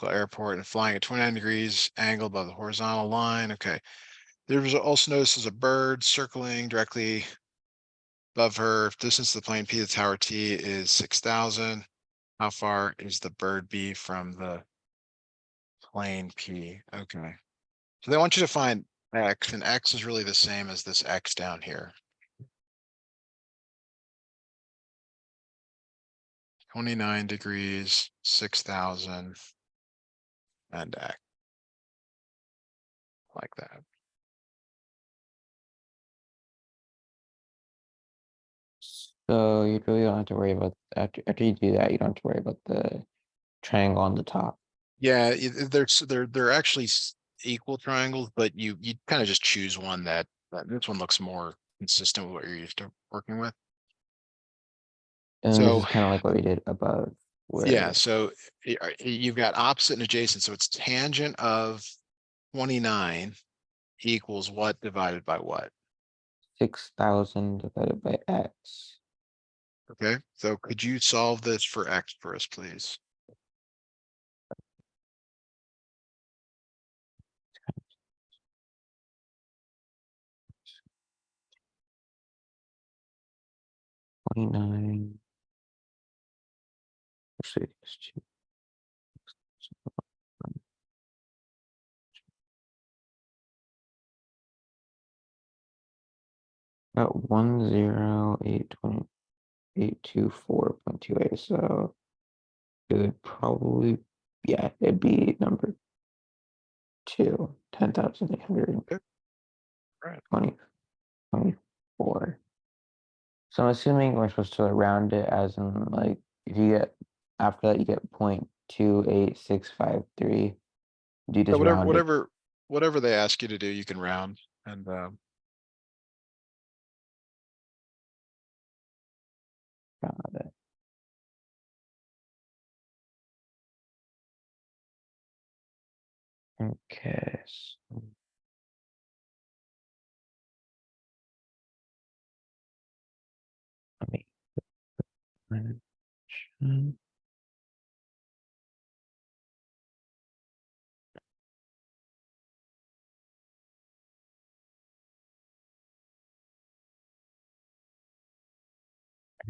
local airport and flying at 29 degrees angle above the horizontal line. Okay. There was also noticed as a bird circling directly above her. Distance to the plane P, the tower T is 6,000. How far is the bird B from the plane P? Okay. So they want you to find X, and X is really the same as this X down here. 29 degrees, 6,000, and X, like that. So you really don't have to worry about after you do that, you don't have to worry about the triangle on the top. Yeah, they're actually equal triangles, but you kind of just choose one that this one looks more consistent with what you're used to working with. And then this So is kind of like what we did above, yeah, where so you've got opposite and adjacent, so it's tangent of 29 equals what divided by what? 6,000 divided by X. Okay, so could you solve this for X for us, please? $29. Actually, it's two. About 1082824.28. So it would probably, yeah, it'd be number two, 10,820, Okay, right. 24. So I'm assuming we're supposed to round it as in like if you get after that you get 0.28653. Do you So just round it? whatever they ask you to do, you can round and Round it. Okay. So let me mention.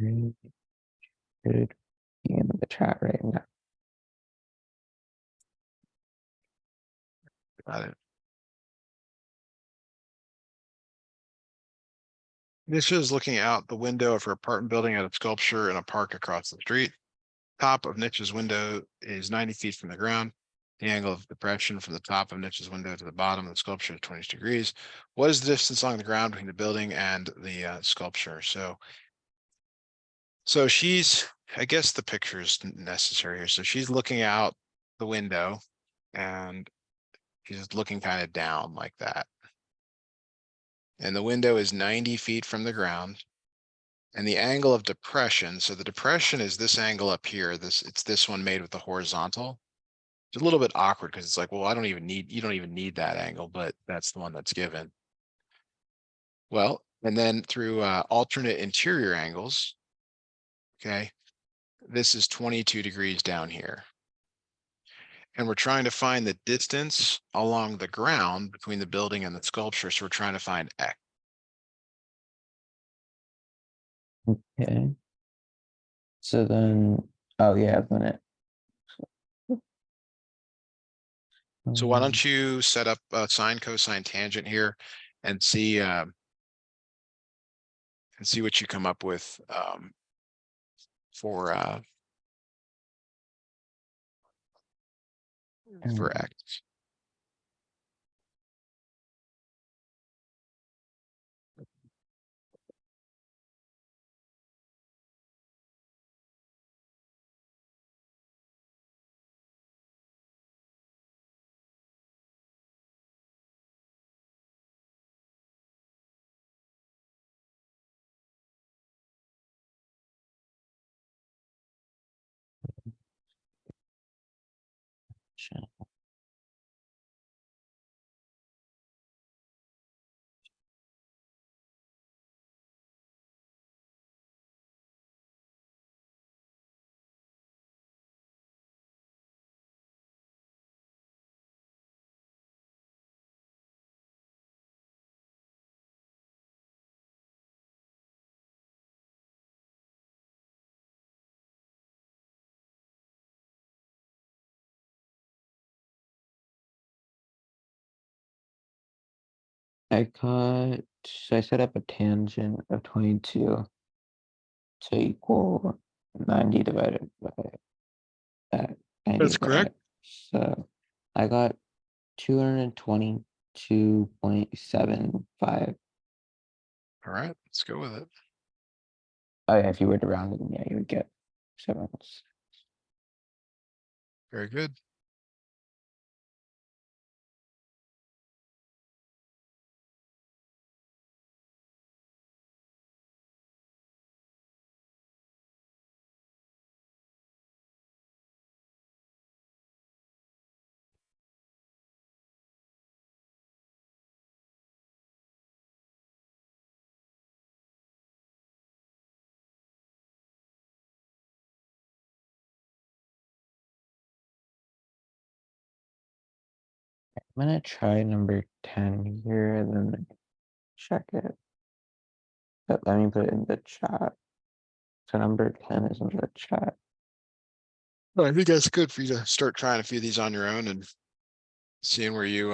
Should be in the chat right now. got it. This is looking out the window of her apartment building at a sculpture in a park across the street. Top of Niche's window is 90 feet from the ground. The angle of depression from the top of Niche's window to the bottom of the sculpture is 20 degrees. What is the distance along the ground between the building and the sculpture? So she's, I guess the picture is necessary here. So she's looking out the window and she's looking kind of down like that. And the window is 90 feet from the ground. And the angle of depression, so the depression is this angle up here. It's this one made with the horizontal. It's a little bit awkward because it's like, well, you don't even need that angle, but that's the one that's given. Well, and then through alternate interior angles, okay, this is 22 degrees down here. And we're trying to find the distance along the ground between the building and the sculpture. So we're trying to find X. Okay. So then, oh yeah, then it. So why don't you set up a sine, cosine, tangent here and see what you come up with for X. Sure. So I set up a tangent of 22 to equal 90 divided by that, 90 That's divided by correct. that. So I got 222.75. All right, let's go with it. Oh yeah, if you were to round it, yeah, you would get 7. Very good. I'm gonna try number 10 here and then check it. But let me put it in the chat. So number 10 is in the chat. Well, I think that's good for you to start trying a few of these on your own and seeing where you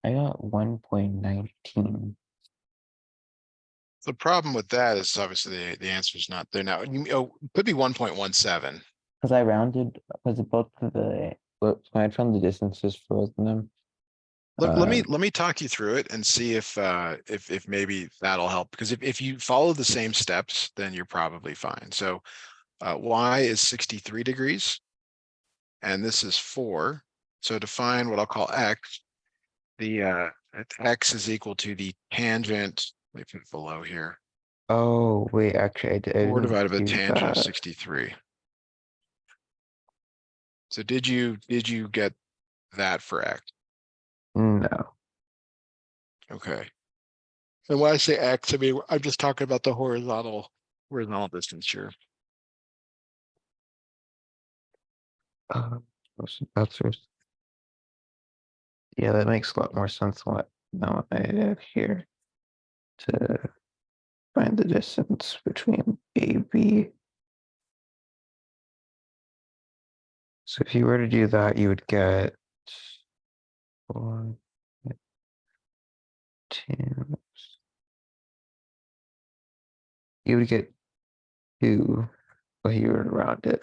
I got 1.19. The problem with that is obviously the answer is not there now. It could be 1.17. Because I rounded, because both of the, when I found the distances for both of them. Let me talk you through it and see if maybe that'll help, because if you follow the same steps, then you're probably fine. So y is 63 degrees and this is 4. So to find what I'll call x, the x is equal to the tangent, let me put it below here, Oh, wait, actually, I 4 didn't divided by the do tangent of that. 63. So did you get that for x? No. Okay. And when I say x, I mean I'm just talking about the horizontal distance here. That's yeah, that makes a lot more sense than what I have here to find the distance between A, B. So if you were to do that, you would get 1, 2. You would get 2, but you were to round it.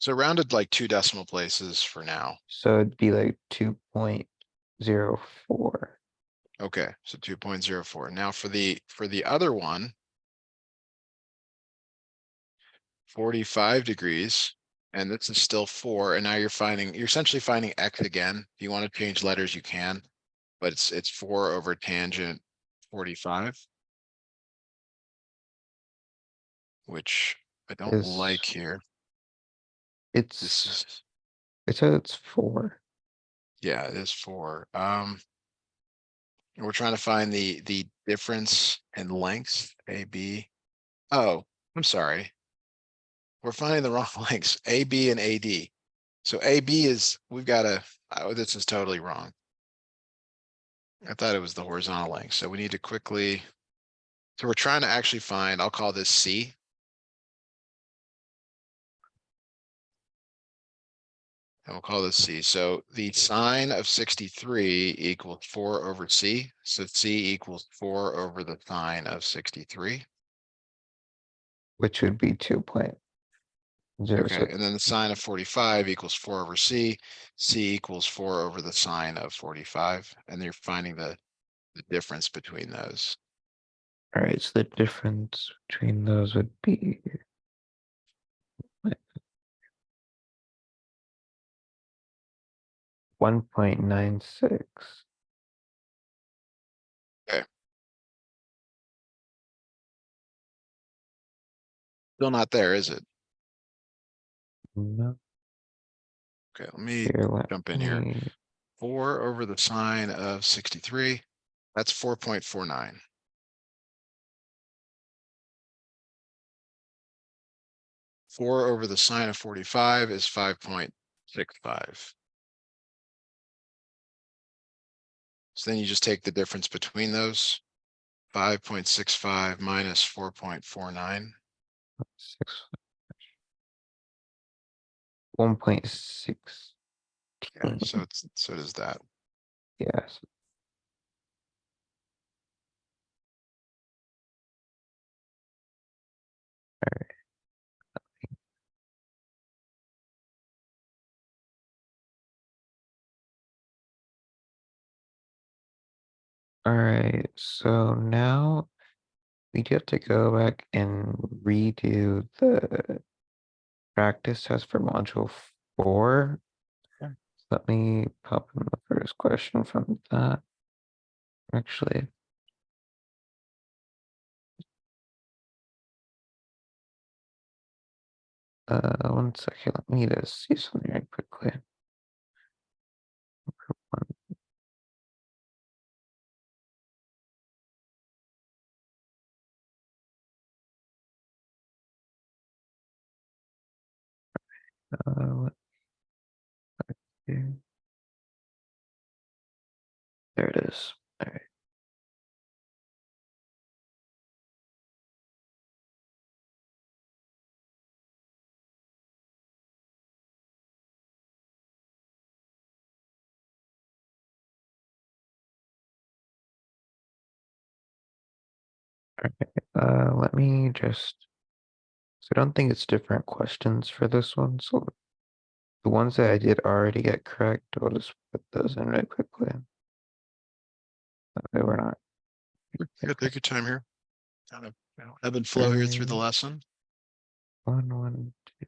So rounded like 2 decimal places for now. So it'd be like 2.04. Okay, so 2.04. Now for the other one, 45 degrees, and this is still 4, and now you're essentially finding x again. If you want to change letters, you can, but it's 4 over tangent 45, which I don't Is like here. This it's is, it says it's 4. yeah, it is 4. And we're trying to find the difference in lengths, AB. Oh, I'm sorry. We're finding the wrong lengths, AB and AD. So AB is, we've got to, oh, this is totally wrong. I thought it was the horizontal length. So we need to quickly, so we're trying to actually find, I'll call this C. And we'll call this C. So the sine of 63 equals 4 over C. So C equals 4 over the sine of 63. Which would be 2.06. Okay, and then the sine of 45 equals 4 over C. C equals 4 over the sine of 45. And you're finding the difference between those. All right, so the difference between those would be 1.96. Okay, still not there, is it? No, Okay, let me here, let jump in here. me 4 over the sine of 63, that's 4.49. 4 over the sine of 45 is 5.65. So then you just take the difference between those. 5.65 minus 4.49. 1.16. Yeah, so does that. Yes. All right. So now we do have to go back and redo the practice test for module 4. Yeah. Let me pop in the first question from that. Actually, one second. Let me just see something right quickly. Let's see. There it is. All right. Let me just. So I don't think it's different questions for this one. So the ones that I did already get correct, I'll just put those in really quickly. That way we're not. Good, take your time here. Kind of ebb and flow here through the lesson. 1, 1, 2.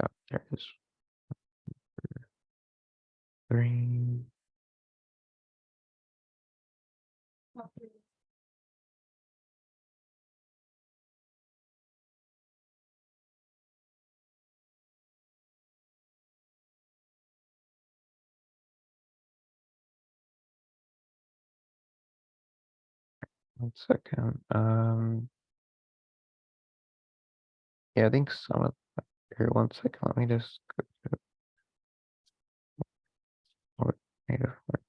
Oh, there it is. 3. One second. Yeah, I think some of here. 1 second. Let me just go to what negative 4.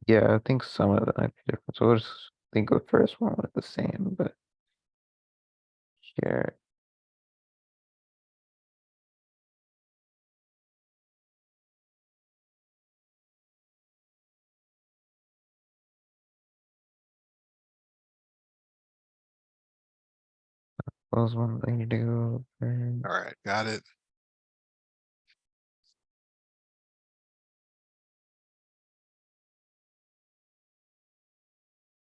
Yeah, I think some of it might be different. So we'll just think the first one was the same, but here. What was one thing to do? All right, got it.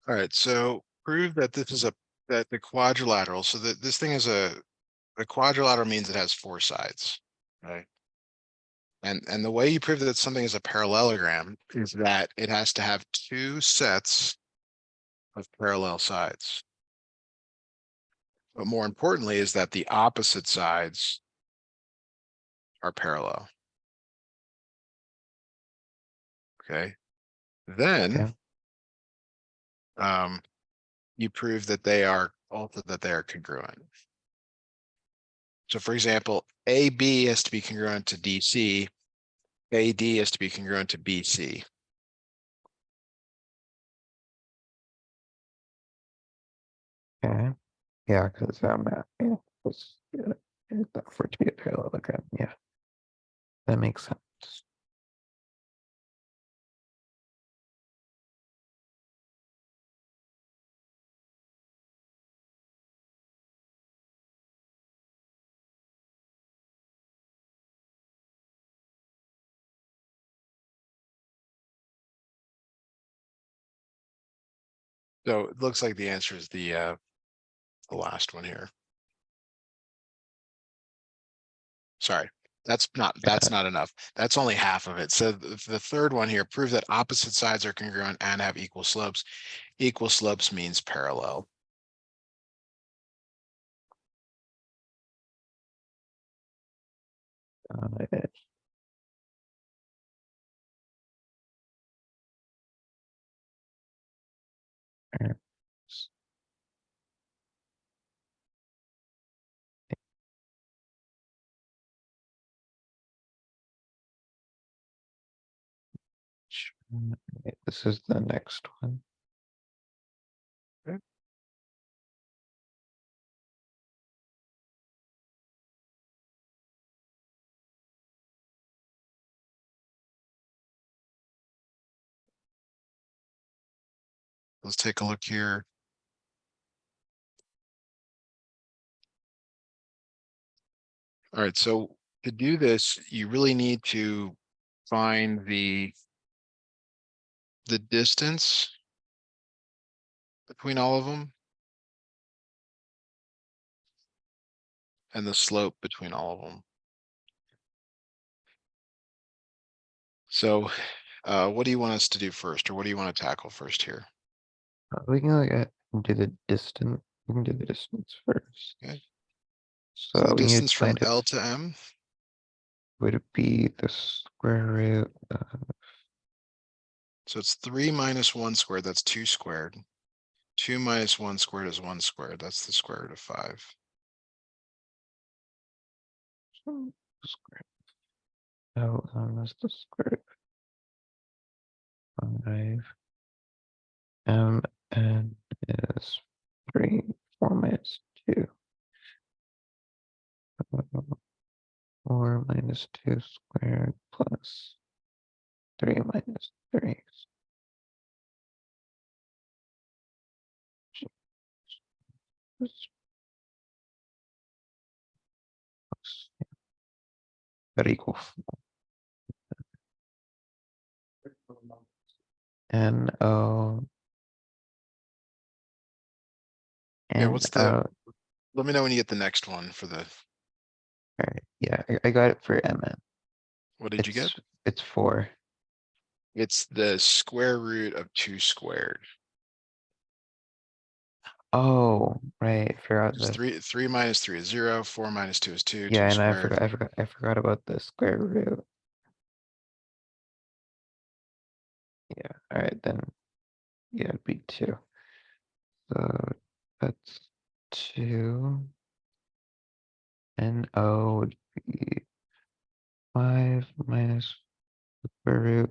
All right, so prove that this is that the quadrilateral, so that this thing is a quadrilateral means it has 4 sides, right? And the way you prove that something is a parallelogram is that it has to have 2 sets of parallel sides. But more importantly is that the opposite sides are parallel. Okay. Then you prove that they are also that they are congruent. So for example, AB has to be congruent to DC, AD has to be congruent to BC. Okay. Yeah, because yeah, let's get that for it to be a parallelogram. Yeah, that makes sense. So it looks like the answer is the last one here. Sorry, that's not enough. That's only half of it. So the third one here, prove that opposite sides are congruent and have equal slopes. Equal slopes means parallel. It, this is the next one. Okay. Let's take a look here. All right, so to do this, you really need to find the distance between all of them and the slope between all of them. So what do you want us to do first, or what do you want to tackle first here? We can look at do the distance. We can do the distance first. Okay. So The we need distance to from find it. L to M. Would it be the square root of So it's 3 minus 1 squared, that's 2 squared. 2 minus 1 squared is 1 squared, that's the square root of 5. square? Oh, that's the square root of 5. N is 3, 4 minus 2. 4 minus 2 squared plus 3 minus 3. That equal N-O. Yeah, And what's the, let me know when you get the next one for the, alright, yeah, I got it for MN. what did you get? It's 4. It's the square root of 2 squared. Oh, right, forgot Because that. 3 minus 3 is 0, 4 minus 2 is 2, Yeah, 2 and squared. I forgot about the square root. Yeah, alright, then, yeah, it'd be 2. So that's 2. N-O would be 5 minus the square root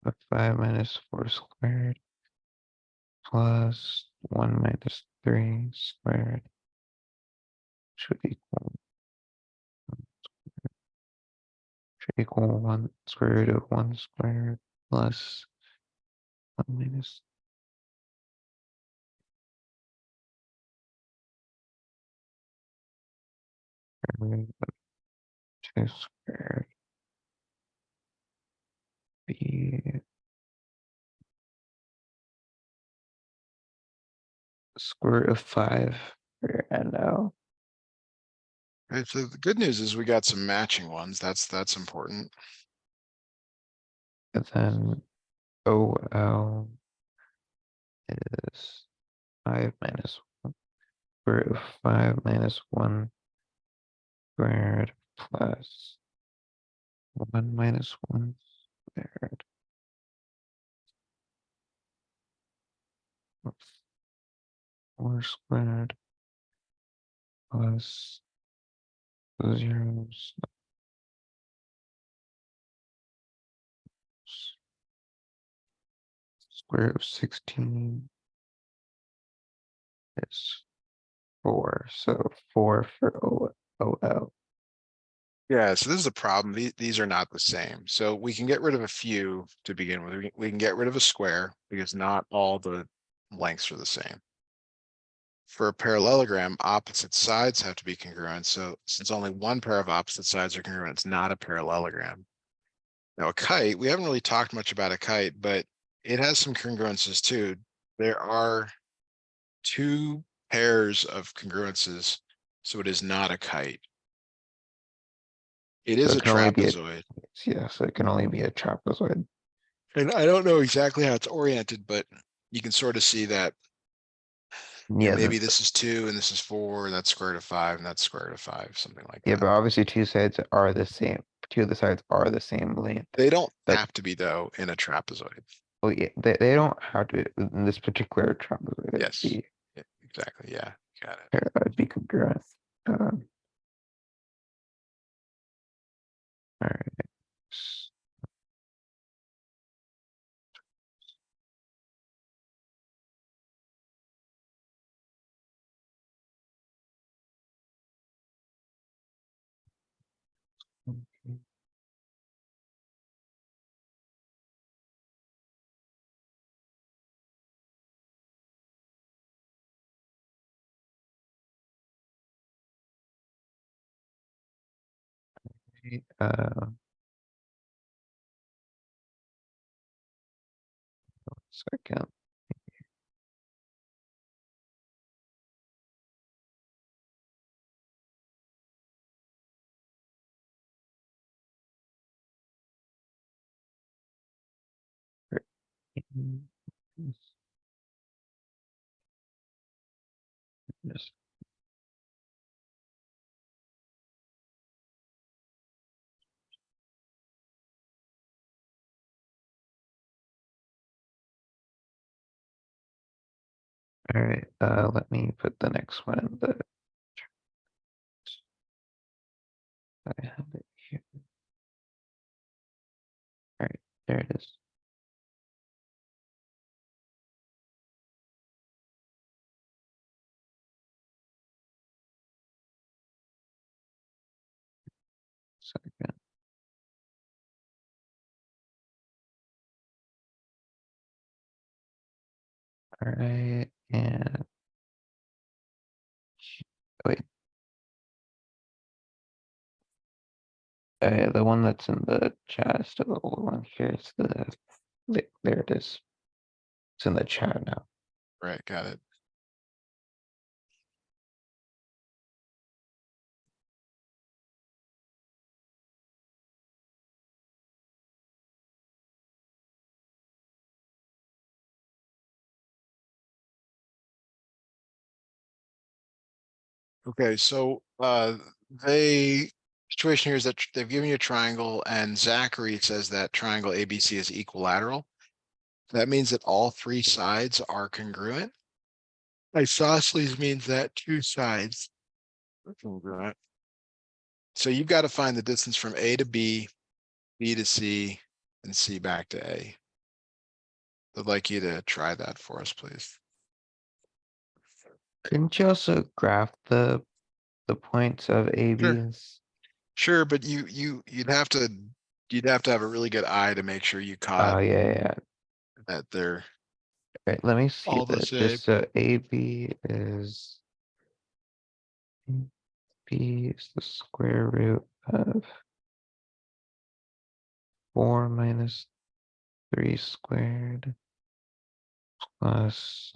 of 5 minus 4 squared plus 1 minus 3 squared should equal 1 square root of 1 squared plus 1 minus square root of 2 squared be square root of 5 for NO. Right, so the good news is we got some matching ones. That's important. And then OL is 5 minus 1 square root of 5 minus 1 squared plus 1 minus 1 squared. 4 squared plus 0 square root of 16 is 4. So 4 for OL. Yeah, so this is a problem. These are not the same. So we can get rid of a few to begin with. We can get rid of a square because not all the lengths are the same. For a parallelogram, opposite sides have to be congruent. So since only one pair of opposite sides are congruent, it's not a parallelogram. Now a kite, we haven't really talked much about a kite, but it has some congruences too. There are 2 pairs of congruences, so it is not a kite. It So is it a can only be trapezoid. so it can only be a trapezoid. And I don't know exactly how it's oriented, but you can sort of see that, Yeah, maybe this is 2 and this is 4, and that's square root of 5, and that's square root of 5, something like yeah, that. but obviously two sides are the same. Two of the sides are the same length. They don't That have to be though in a trapezoid. well, yeah, they don't have to in this particular trapezoid. Yes, yeah, exactly. Yeah, got it. It'd be congruent. Um, all right. Okay. Second. Yes. All right. Let me put the next one in the. I have it here. All right, there it is. Second. Alright, and wait. The one that's in the chat is still the old one. Here's there it is. It's in the chat now. Right, got it. Okay, so situation here is that they've given you a triangle and Zachary says that triangle ABC is equilateral. That means that all three sides are congruent. Isosceles means that two sides are congruent. So you've got to find the distance from A to B, B to C, and C back to A. I'd like you to try that for us, please. Couldn't you also graph the points of A, B, Sure. and C? Sure, but you'd have to have a really good eye to make sure you Oh caught yeah. that they're Right, let me see all the same. this. So AB is B is the square root of 4 minus 3 squared plus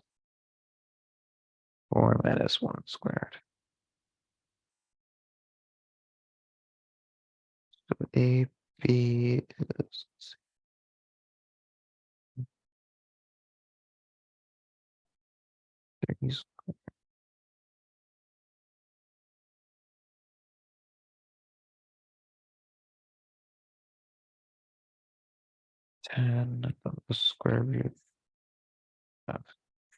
4 minus 1 squared. So AB is 3 10 of the square root of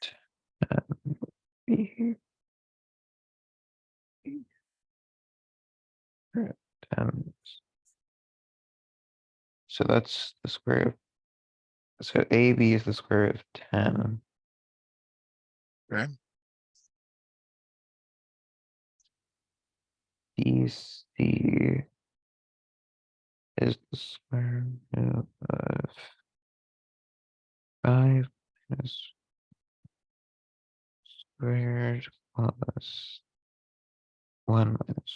10 B. 10. So that's the square of, so AB is the square root of 10. Okay. BC is the square root of 5 minus squared plus 1 minus.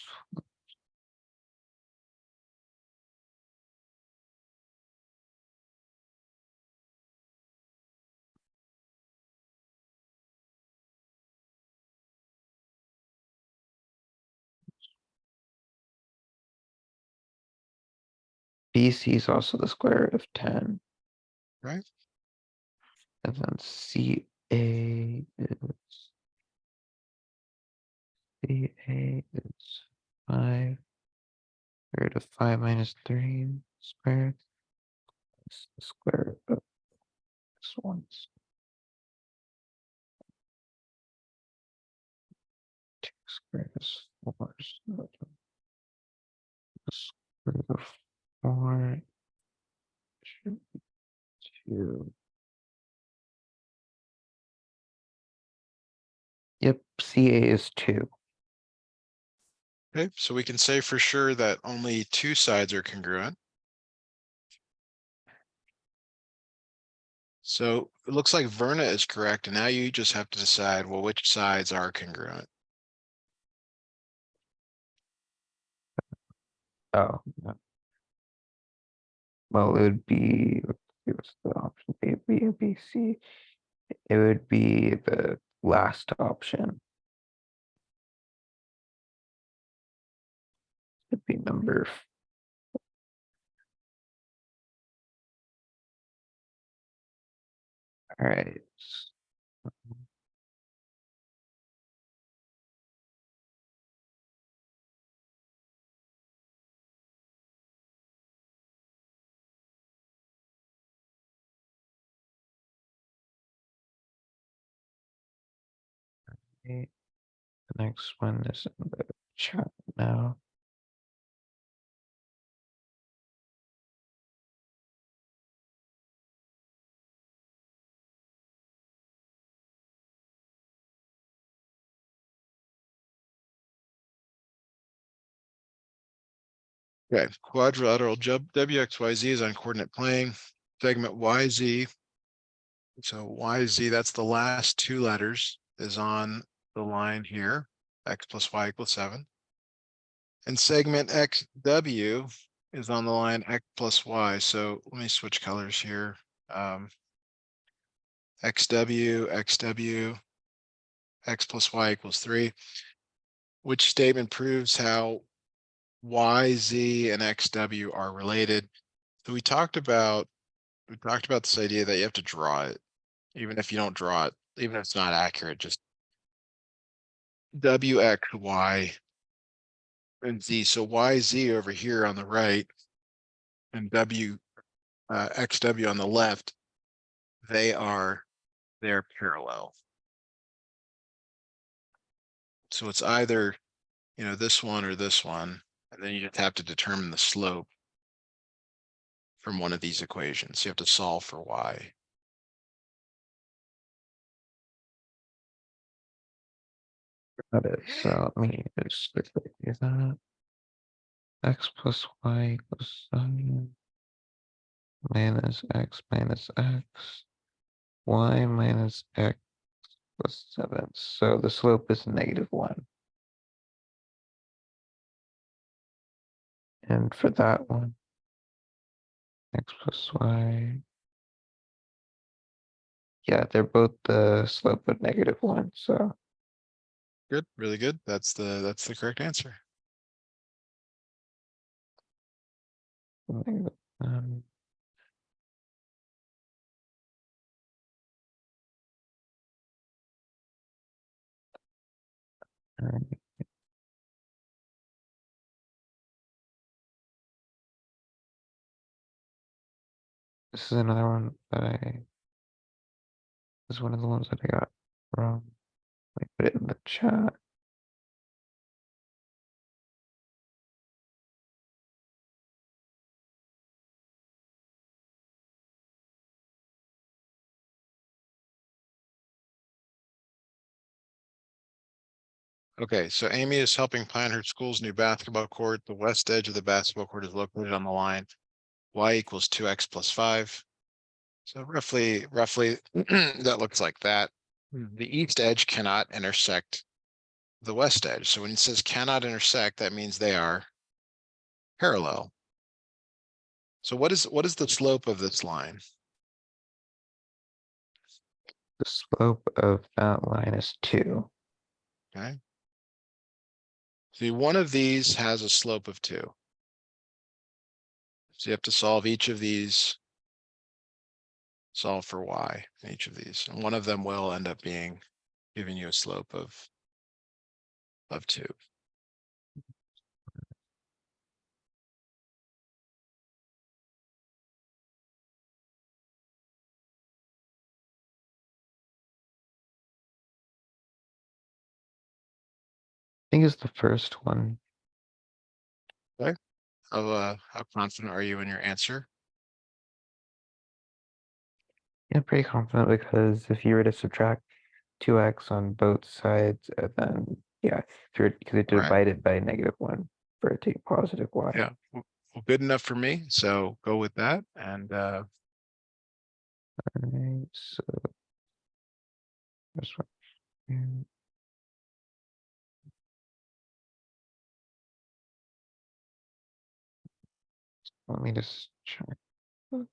BC is also the square root of 10. Right. And then CA is 5 root of 5 minus 3 squared. It's the square root of this one. 2 squared is 4. So the square root of 4 should be 2. Yep, CA is 2. Okay, so we can say for sure that only two sides are congruent. So it looks like Verna is correct, and now you just have to decide, well, which sides are congruent. Oh, no. Well, it would be, let's see, what's the option? A, B, and B, C. It would be the last option. It'd be number. All right. Okay. The next one is in the chat now. Okay, quadrilateral WXYZ is on coordinate plane. Segment YZ So YZ, that's the last two letters is on the line here, X plus Y equals 7. And segment XW is on the line X plus Y. So let me switch colors here. XW, XW, X plus Y equals 3. Which statement proves how YZ and XW are related? So we talked about this idea that you have to draw it, even if you don't draw it, even if it's not accurate, just WX, Y, and Z. So YZ over here on the right and XW on the left, they're parallel. So it's either, this one or this one, and then you just have to determine the slope from one of these equations. You have to solve for Y. Got it. So let me just quickly do that. X plus Y equals 7 minus X minus X. Y minus X plus 7. So the slope is -1. And for that one, X plus Y. Yeah, they're both the slope of -1. So Good, really good. That's the correct answer. um, alright. This is another one this is one of the ones that I got wrong. Let me put it in the chat. Okay, so Amy is helping plan her school's new basketball court. The west edge of the basketball court is located on the line Y equals 2X plus 5. So roughly, that looks like that. The east edge cannot intersect the west edge. So when it says cannot intersect, that means they are parallel. So what is the slope of this line? The slope of that line is 2. Okay. See, one of these has a slope of 2. So you have to solve each of these, solve for Y in each of these. And one of them will end up giving you a slope of 2. I think it's the first one. Okay. How confident are you in your answer? Yeah, pretty confident because if you were to subtract 2x on both sides, and then yeah, because it All right. divided by -1 for it to positive y. Yeah. Well, good enough for me. So go with that. And Alright, so this one. here. Let me just check this.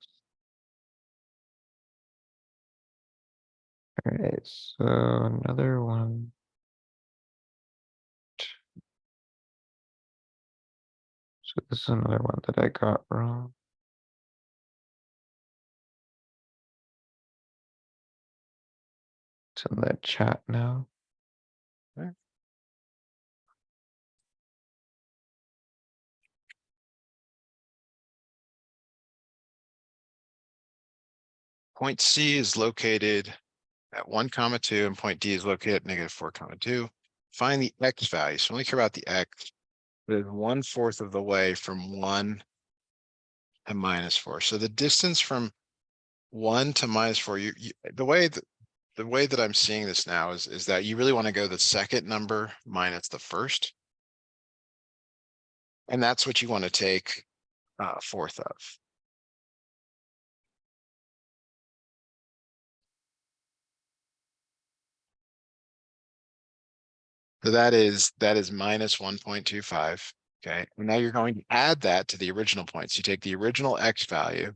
Alright, so another one. So this is another one that I got wrong. It's in the chat now. okay. Point C is located at 1,2, and point D is located at -4,2. Find the X value. So only care about the X. It is 1/4 of the way from 1 to -4. So the distance from 1 to -4, the way that I'm seeing this now is that you really want to go the second number minus the first. And that's what you want to take 1/4 of. So that is minus 1.25. Okay, and now you're going to add that to the original points. You take the original X value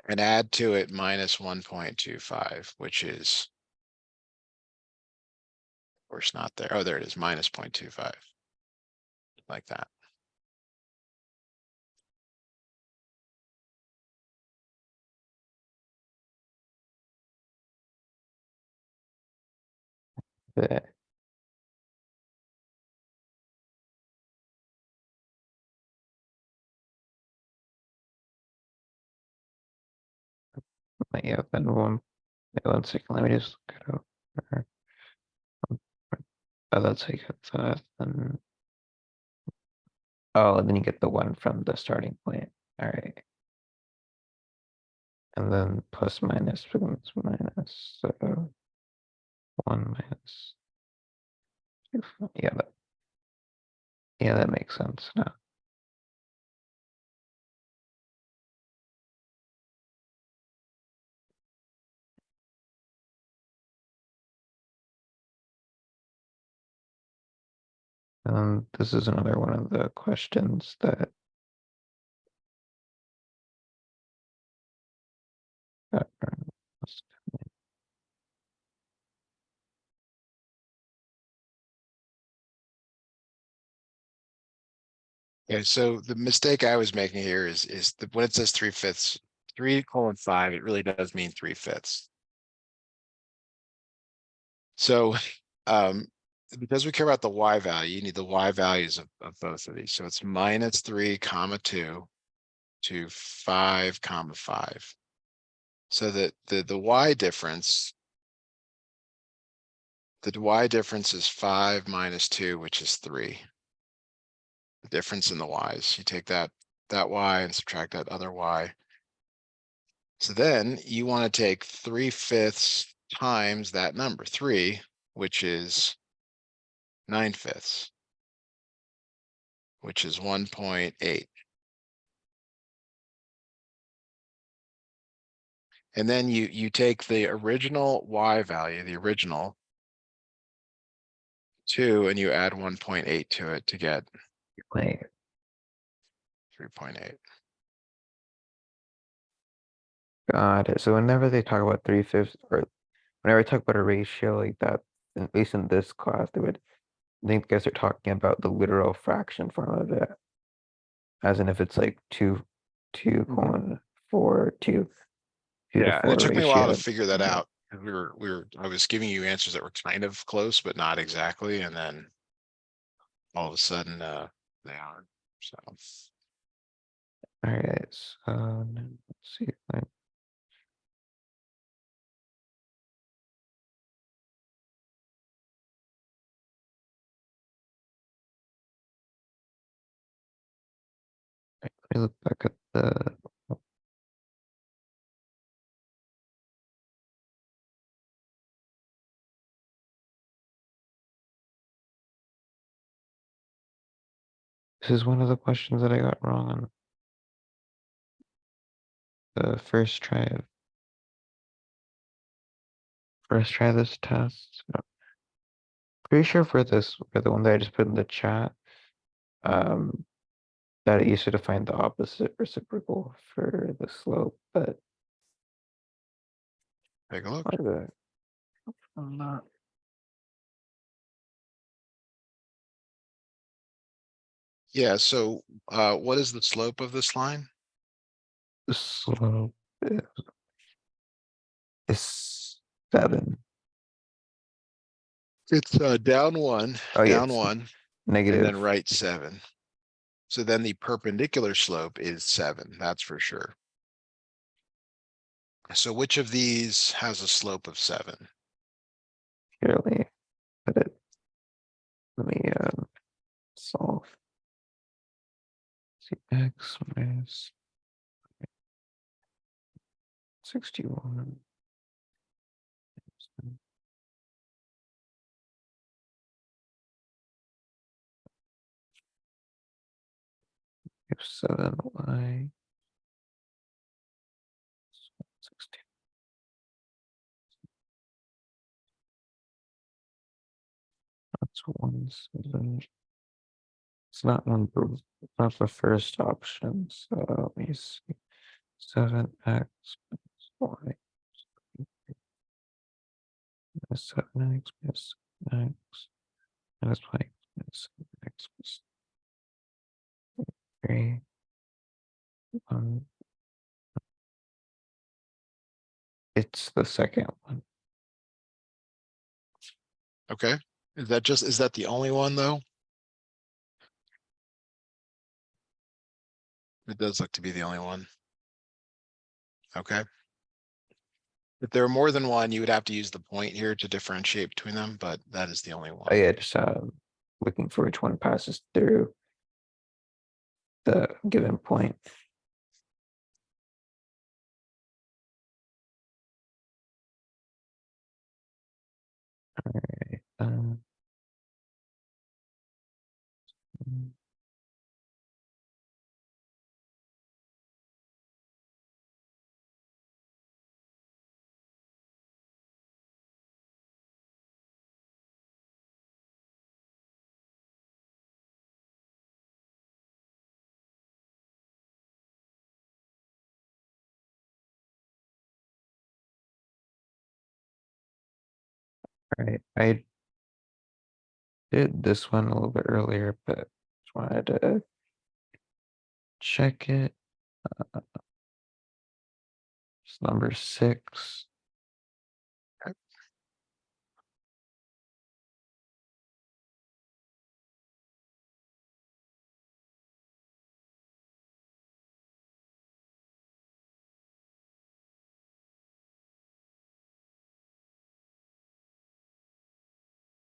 and add to it minus 1.25, which is, of course, not there. Oh, there it is, minus 0.25, like that. But yeah, then one second, let me just look it up. Oh, that's like that, then. Oh, and then you get the one from the starting point. All right. And then plus minus becomes minus, so 1 minus 2. Yeah, that makes sense now. This is another one of the questions that got asked. Okay, so the mistake I was making here is when it says 3/5, 3:5, it really does mean 3/5. So, because we care about the Y value, you need the Y values of both of these. So it's minus 3 comma 2 to 5 comma 5. So that the Y difference, the Y difference is 5 minus 2, which is 3. The difference in the Y's, you take that Y and subtract that other Y. So then you want to take 3/5 times that number 3, which is 9/5, which is 1.8. And then you take the original Y value, the original 2, and you add 1.8 to it to get Wait, 3.8. got it. So whenever they talk about 3/5, or whenever I talk about a ratio like that, at least in this class, they would think guys are talking about the literal fraction form of it, as in if it's like 2 colon 4, 2 to Yeah, and 4 it took me a while to ratio. figure that Yeah. out. 'Cause I was giving you answers that were kind of close, but not exactly, and then all of a sudden, they are, so. All right, so now let's see. Let me look back at this is one of the questions that I got wrong on the first try of this test. No, pretty sure for the one that I just put in the chat, um, that it used to define the opposite reciprocal for the slope, but Take a look. I'm not. Yeah, so what is the slope of this line? The slope is 7. It's down one, Oh yeah, it's and then negative. right 7. So then the perpendicular slope is 7, that's for sure. So which of these has a slope of 7? Clearly, but let me solve. See, x minus 61. If 7y 16. That's So 1, 7. It's not number, it's not the first option, so let me see. 7x minus y minus 7x minus 7x minus y minus 7x plus 3. 1. It's the second one. Okay, is that the only one though? It does look to be the only one. Okay. If there are more than one, you would have to use the point here to differentiate between them, but that is the only Oh one. yeah, just looking for which one passes through the given point. Alright, alright, I did this one a little bit earlier, but just wanted to check it. It's number 6.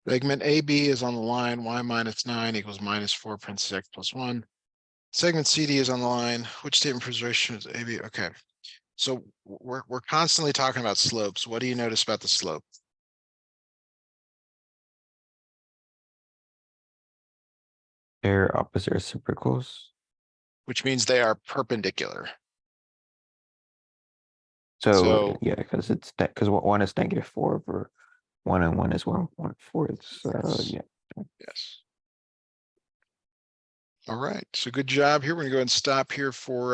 Segment AB is on the line, y minus 9 equals minus 4 parentheses x plus 1. Segment CD is on the line. Which statement preservation is AB? Okay. So we're constantly talking about slopes. What do you notice about the slope? They're opposite reciprocals. Which means they are perpendicular. So So yeah, because it's that because one is -4 over 1 and 1 is 1/4. So yes, yeah. yes. All right, so good job here. We're gonna go ahead and stop here for